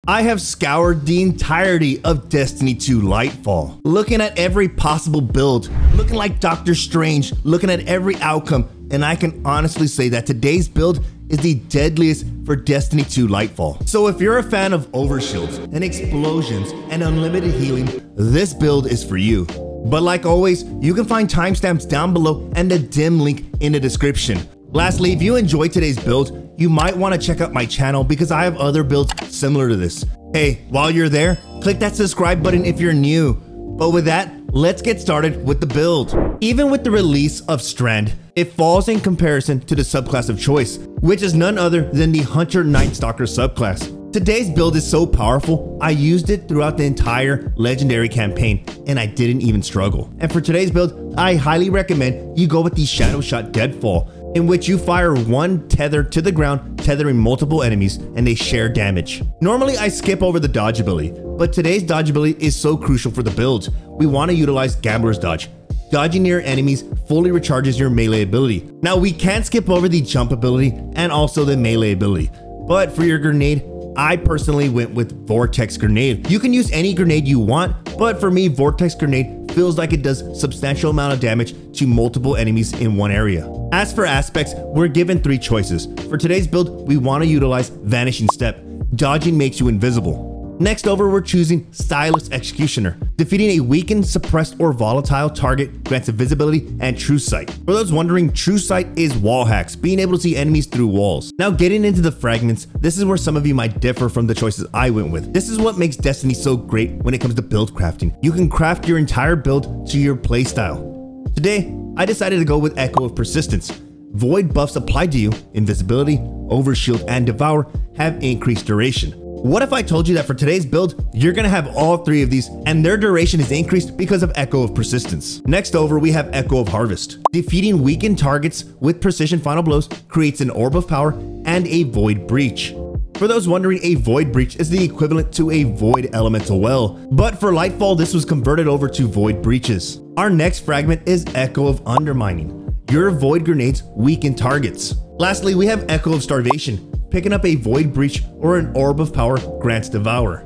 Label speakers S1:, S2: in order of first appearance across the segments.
S1: I have scoured the entirety of Destiny 2 Lightfall, looking at every possible build, looking like Doctor Strange, looking at every outcome, and I can honestly say that today's build is the deadliest for Destiny 2 Lightfall. So if you're a fan of overshields and explosions and unlimited healing, this build is for you. But like always, you can find timestamps down below and the dim link in the description. Lastly, if you enjoyed today's build, you might want to check out my channel because I have other builds similar to this. Hey, while you're there, click that subscribe button if you're new. But with that, let's get started with the build. Even with the release of Strand, it falls in comparison to the subclass of choice, which is none other than the Hunter Night Stalker subclass. Today's build is so powerful, I used it throughout the entire legendary campaign and I didn't even struggle. And for today's build, I highly recommend you go with the Shadow Shot Deadfall, in which you fire one tether to the ground, tethering multiple enemies, and they share damage. Normally I skip over the dodge ability, but today's dodge ability is so crucial for the build. We want to utilize Gambler's Dodge. Dodging near enemies fully recharges your melee ability. Now we can skip over the jump ability and also the melee ability, but for your grenade, I personally went with Vortex Grenade. You can use any grenade you want, but for me, Vortex Grenade feels like it does substantial amount of damage to multiple enemies in one area. As for aspects, we're given 3 choices. For today's build, we want to utilize Vanishing Step. Dodging makes you invisible. Next over, we're choosing Stylus Executioner. Defeating a weakened, suppressed, or volatile target grants invisibility and True Sight. For those wondering, True Sight is wall hacks, being able to see enemies through walls. Now getting into the fragments, this is where some of you might differ from the choices I went with. This is what makes Destiny so great when it comes to build crafting. You can craft your entire build to your playstyle. Today, I decided to go with Echo of Persistence. Void buffs applied to you, invisibility, overshield, and devour have increased duration. What if I told you that for today's build, you're gonna have all 3 of these and their duration is increased because of Echo of Persistence? Next over, we have Echo of Harvest. Defeating weakened targets with precision final blows creates an orb of power and a void breach. For those wondering, a void breach is the equivalent to a void elemental well, but for Lightfall, this was converted over to void breaches. Our next fragment is Echo of Undermining. Your void grenades weaken targets. Lastly, we have Echo of Starvation. Picking up a void breach or an orb of power grants devour.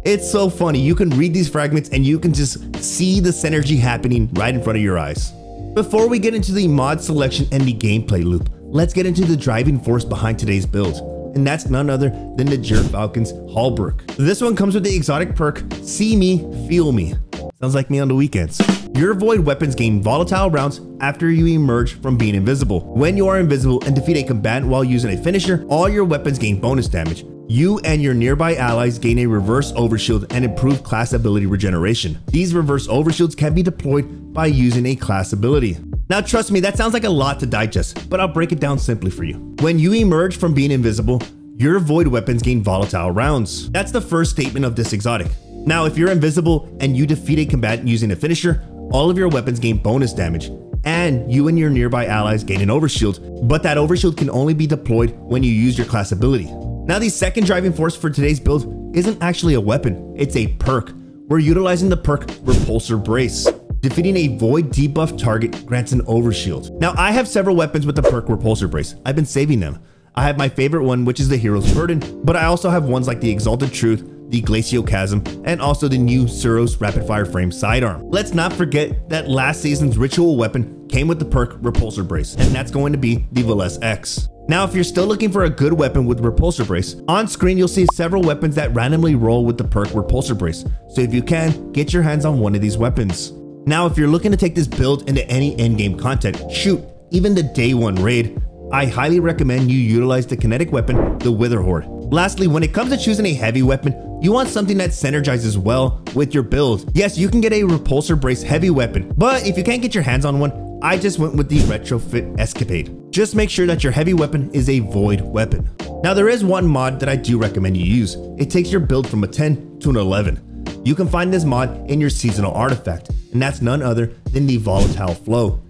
S1: It's so funny, you can read these fragments and you can just see the synergy happening right in front of your eyes. Before we get into the mod selection and the gameplay loop, let's get into the driving force behind today's build, and that's none other than the Gyrfalcon Hauberk. This one comes with the exotic perk, See Me, Feel Me. Sounds like me on the weekends. Your void weapons gain volatile rounds after you emerge from being invisible. When you are invisible and defeat a combatant while using a finisher, all your weapons gain bonus damage. You and your nearby allies gain a reverse overshield and improved class ability regeneration. These reverse overshields can be deployed by using a class ability. Now trust me, that sounds like a lot to digest, but I'll break it down simply for you. When you emerge from being invisible, your void weapons gain volatile rounds. That's the first statement of this exotic. Now, if you're invisible and you defeat a combatant using a finisher, all of your weapons gain bonus damage, and you and your nearby allies gain an overshield, but that overshield can only be deployed when you use your class ability. Now, the second driving force for today's build isn't actually a weapon, it's a perk. We're utilizing the perk Repulsor Brace. Defeating a void debuff target grants an overshield. Now, I have several weapons with the perk Repulsor Brace. I've been saving them. I have my favorite one, which is the Hero's Burden, but I also have ones like the Exalted Truth, the Glacial Chasm, and also the new Suros Rapid Fire Frame Sidearm. Let's not forget that last season's ritual weapon came with the perk Repulsor Brace, and that's going to be the Valesse X. Now, if you're still looking for a good weapon with Repulsor Brace, on screen you'll see several weapons that randomly roll with the perk Repulsor Brace, so if you can, get your hands on one of these weapons. Now, if you're looking to take this build into any endgame content, shoot, even the day 1 raid, I highly recommend you utilize the kinetic weapon, the Wither Horde. Lastly, when it comes to choosing a heavy weapon, you want something that synergizes well with your build. Yes, you can get a Repulsor Brace heavy weapon, but if you can't get your hands on one, I just went with the Retrofit Escapade. Just make sure that your heavy weapon is a void weapon. Now, there is one mod that I do recommend you use. It takes your build from a 10 to an 11. You can find this mod in your seasonal artifact, and that's none other than the Volatile Flow.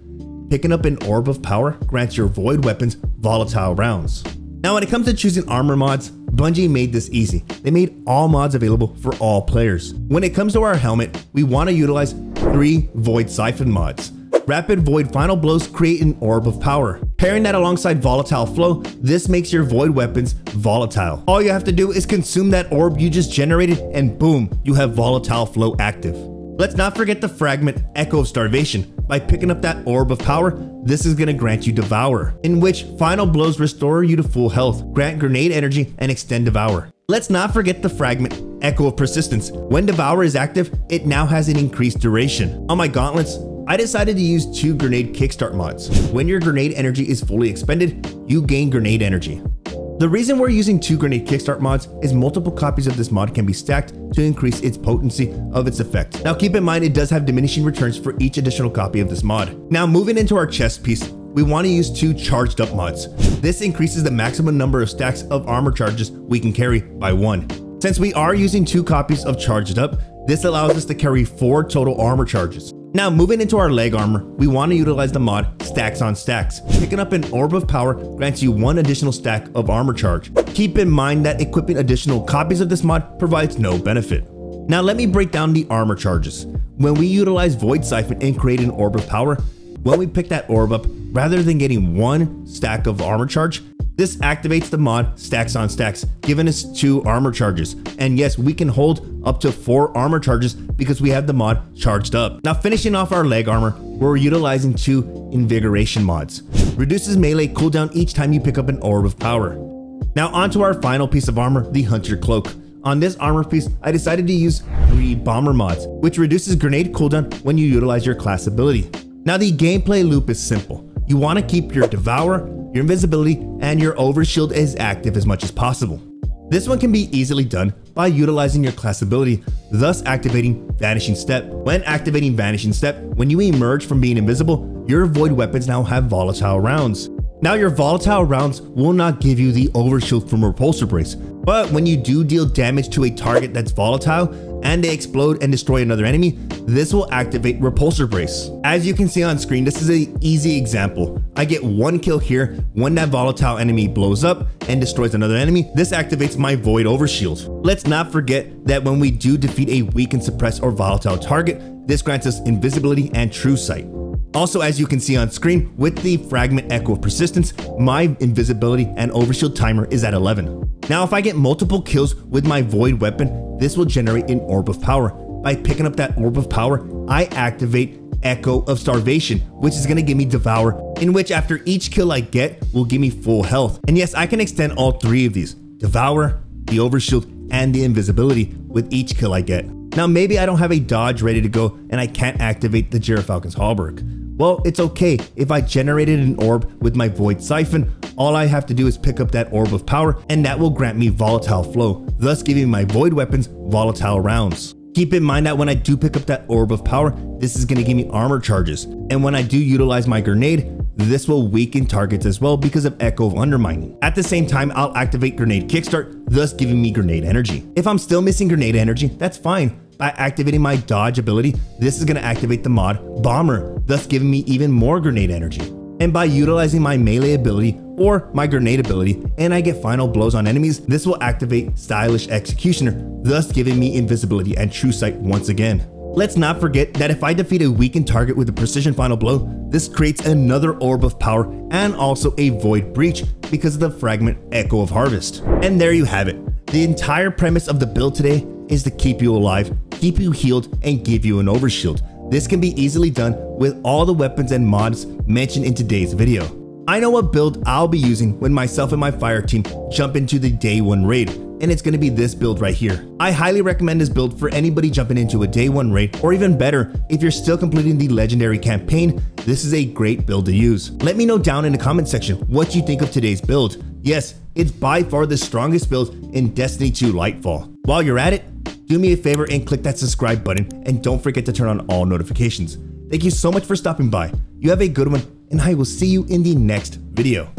S1: Picking up an Orb of Power grants your void weapons volatile rounds. Now, when it comes to choosing armor mods, Bungie made this easy. They made all mods available for all players. When it comes to our helmet, we want to utilize 3 Void Siphon mods. Rapid Void Final Blows create an Orb of Power. Pairing that alongside Volatile Flow, this makes your Void weapons volatile. All you have to do is consume that orb you just generated and boom, you have Volatile Flow active. Let's not forget the fragment Echo of Starvation. By picking up that Orb of Power, this is going to grant you Devour, in which Final Blows restore you to full health, grant Grenade Energy, and extend Devour. Let's not forget the fragment Echo of Persistence. When Devour is active, it now has an increased duration. On my gauntlets, I decided to use 2 grenade kickstart mods. When your grenade energy is fully expended, you gain grenade energy. The reason we're using 2 grenade kickstart mods is multiple copies of this mod can be stacked to increase its potency of its effect. Now keep in mind it does have diminishing returns for each additional copy of this mod. Now moving into our chest piece, we want to use 2 charged up mods. This increases the maximum number of stacks of armor charges we can carry by 1. Since we are using 2 copies of charged up, this allows us to carry 4 total armor charges. Now moving into our leg armor, we want to utilize the mod Stacks on Stacks. Picking up an Orb of Power grants you 1 additional stack of armor charge. Keep in mind that equipping additional copies of this mod provides no benefit. Now let me break down the armor charges. When we utilize Void Siphon and create an Orb of Power, when we pick that orb up, rather than getting 1 stack of armor charge, this activates the mod Stacks on Stacks, giving us 2 armor charges. And yes, we can hold up to 4 armor charges because we have the mod charged up. Now finishing off our leg armor, we're utilizing 2 invigoration mods. Reduces melee cooldown each time you pick up an Orb of Power. Now onto our final piece of armor, the Hunter Cloak. On this armor piece, I decided to use 3 bomber mods, which reduces grenade cooldown when you utilize your class ability. Now the gameplay loop is simple. You want to keep your Devour, your invisibility, and your overshield as active as much as possible. This one can be easily done by utilizing your class ability, thus activating Vanishing Step. When activating Vanishing Step, when you emerge from being invisible, your void weapons now have volatile rounds. Now your volatile rounds will not give you the overshield from Repulsor Brace, but when you do deal damage to a target that's volatile and they explode and destroy another enemy, this will activate Repulsor Brace. As you can see on screen, this is an easy example. I get 1 kill here when that volatile enemy blows up and destroys another enemy. This activates my Void Overshield. Let's not forget that when we do defeat a weak and suppressed or volatile target, this grants us invisibility and true sight. Also, as you can see on screen, with the fragment Echo of Persistence, my invisibility and overshield timer is at 11. Now, if I get multiple kills with my void weapon, this will generate an Orb of Power. By picking up that Orb of Power, I activate Echo of Starvation, which is going to give me Devour, in which after each kill I get will give me full health. And yes, I can extend all 3 of these: Devour, the overshield, and the invisibility with each kill I get. Now maybe I don't have a dodge ready to go and I can't activate the Gyrfalcon Hauberk. Well, it's okay. If I generated an orb with my Void Siphon, all I have to do is pick up that Orb of Power and that will grant me Volatile Flow, thus giving my void weapons volatile rounds. Keep in mind that when I do pick up that Orb of Power, this is going to give me armor charges. And when I do utilize my grenade, this will weaken targets as well because of Echo of Undermining. At the same time, I'll activate Grenade Kickstart, thus giving me grenade energy. If I'm still missing grenade energy, that's fine. By activating my dodge ability, this is going to activate the mod Bomber, thus giving me even more grenade energy. And by utilizing my melee ability or my grenade ability and I get final blows on enemies, this will activate Stylish Executioner, thus giving me invisibility and true sight once again. Let's not forget that if I defeat a weakened target with a precision final blow, this creates another Orb of Power and also a Void Breach because of the fragment Echo of Harvest. And there you have it. The entire premise of the build today is to keep you alive, keep you healed, and give you an overshield. This can be easily done with all the weapons and mods mentioned in today's video. I know what build I'll be using when myself and my fire team jump into the day 1 raid, and it's going to be this build right here. I highly recommend this build for anybody jumping into a day 1 raid, or even better, if you're still completing the legendary campaign, this is a great build to use. Let me know down in the comment section what you think of today's build. Yes, it's by far the strongest build in Destiny 2 Lightfall. While you're at it, do me a favor and click that subscribe button, and don't forget to turn on all notifications. Thank you so much for stopping by. You have a good one, and I will see you in the next video.